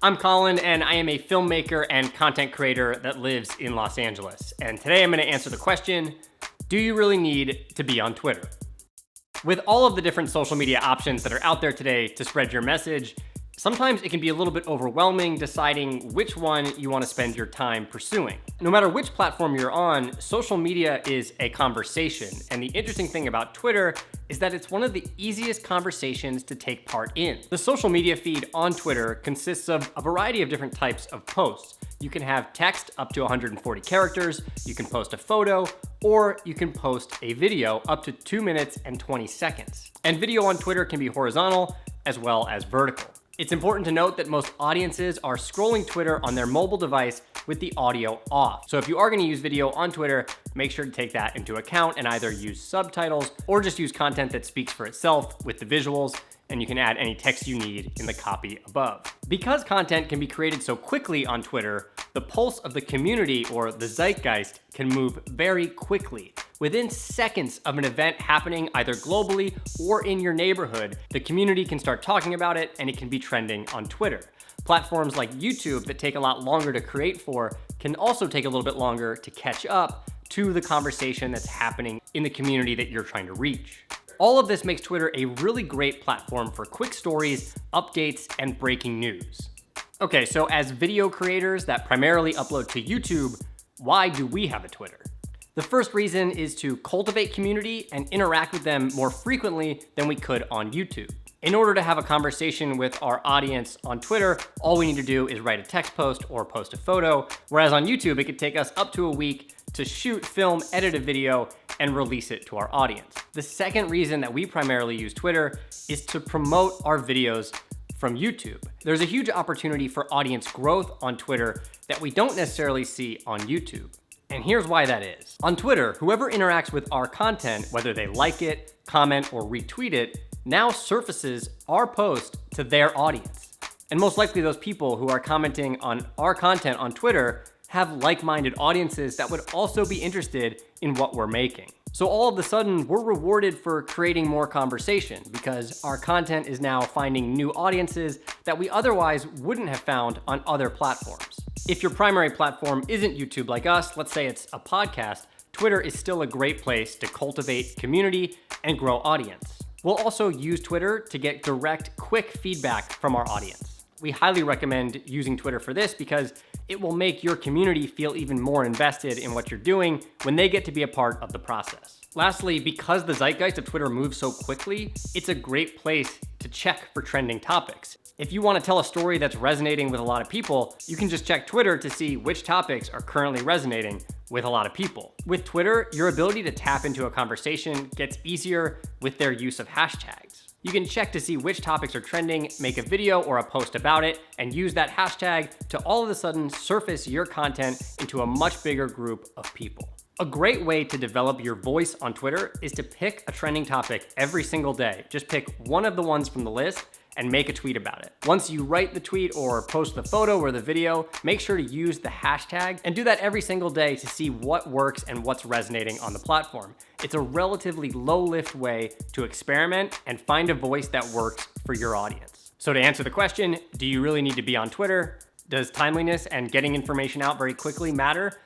I'm Colin, and I am a filmmaker and content creator that lives in Los Angeles. And today I'm going to answer the question, do you really need to be on Twitter? With all of the different social media options that are out there today to spread your message, sometimes it can be a little bit overwhelming deciding which one you want to spend your time pursuing. No matter which platform you're on, social media is a conversation. And the interesting thing about Twitter is that it's one of the easiest conversations to take part in. The social media feed on Twitter consists of a variety of different types of posts. You can have text up to 140 characters, you can post a photo, or you can post a video up to 2 minutes and 20 seconds. And video on Twitter can be horizontal as well as vertical. It's important to note that most audiences are scrolling Twitter on their mobile device with the audio off. So if you are going to use video on Twitter, make sure to take that into account and either use subtitles or just use content that speaks for itself with the visuals, and you can add any text you need in the copy above. Because content can be created so quickly on Twitter, the pulse of the community, or the zeitgeist, can move very quickly. Within seconds of an event happening either globally or in your neighborhood, the community can start talking about it and it can be trending on Twitter. Platforms like YouTube that take a lot longer to create for can also take a little bit longer to catch up to the conversation that's happening in the community that you're trying to reach. All of this makes Twitter a really great platform for quick stories, updates, and breaking news. Okay, so as video creators that primarily upload to YouTube, why do we have a Twitter? The first reason is to cultivate community and interact with them more frequently than we could on YouTube. In order to have a conversation with our audience on Twitter, all we need to do is write a text post or post a photo, whereas on YouTube, it could take us up to a week to shoot, film, edit a video, and release it to our audience. The second reason that we primarily use Twitter is to promote our videos from YouTube. There's a huge opportunity for audience growth on Twitter that we don't necessarily see on YouTube. And here's why that is. On Twitter, whoever interacts with our content, whether they like it, comment, or retweet it, now surfaces our post to their audience. And most likely those people who are commenting on our content on Twitter have like-minded audiences that would also be interested in what we're making. So all of a sudden, we're rewarded for creating more conversation because our content is now finding new audiences that we otherwise wouldn't have found on other platforms. If your primary platform isn't YouTube like us, let's say it's a podcast, Twitter is still a great place to cultivate community and grow audience. We'll also use Twitter to get direct, quick feedback from our audience. We highly recommend using Twitter for this because it will make your community feel even more invested in what you're doing when they get to be a part of the process. Lastly, because the zeitgeist of Twitter moves so quickly, it's a great place to check for trending topics. If you want to tell a story that's resonating with a lot of people, you can just check Twitter to see which topics are currently resonating with a lot of people. With Twitter, your ability to tap into a conversation gets easier with their use of hashtags. You can check to see which topics are trending, make a video or a post about it, and use that hashtag to all of a sudden surface your content into a much bigger group of people. A great way to develop your voice on Twitter is to pick a trending topic every single day. Just pick one of the ones from the list and make a tweet about it. Once you write the tweet or post the photo or the video, make sure to use the hashtag and do that every single day to see what works and what's resonating on the platform. It's a relatively low-lift way to experiment and find a voice that works for your audience. So to answer the question, do you really need to be on Twitter? Does timeliness and getting information out very quickly matter?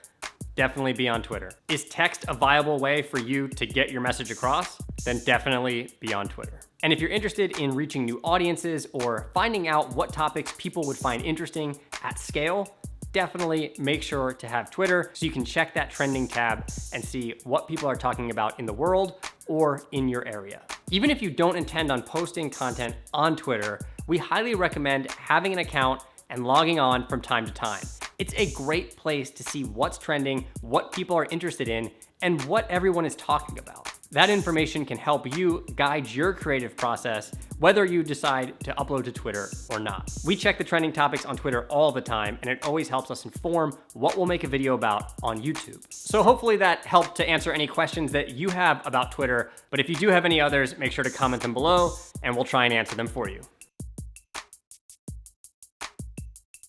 Definitely be on Twitter. Is text a viable way for you to get your message across? Then definitely be on Twitter. And if you're interested in reaching new audiences or finding out what topics people would find interesting at scale, definitely make sure to have Twitter so you can check that trending tab and see what people are talking about in the world or in your area. Even if you don't intend on posting content on Twitter, we highly recommend having an account and logging on from time to time. It's a great place to see what's trending, what people are interested in, and what everyone is talking about. That information can help you guide your creative process, whether you decide to upload to Twitter or not. We check the trending topics on Twitter all the time, and it always helps us inform what we'll make a video about on YouTube. So hopefully that helped to answer any questions that you have about Twitter, but if you do have any others, make sure to comment them below, and we'll try and answer them for you.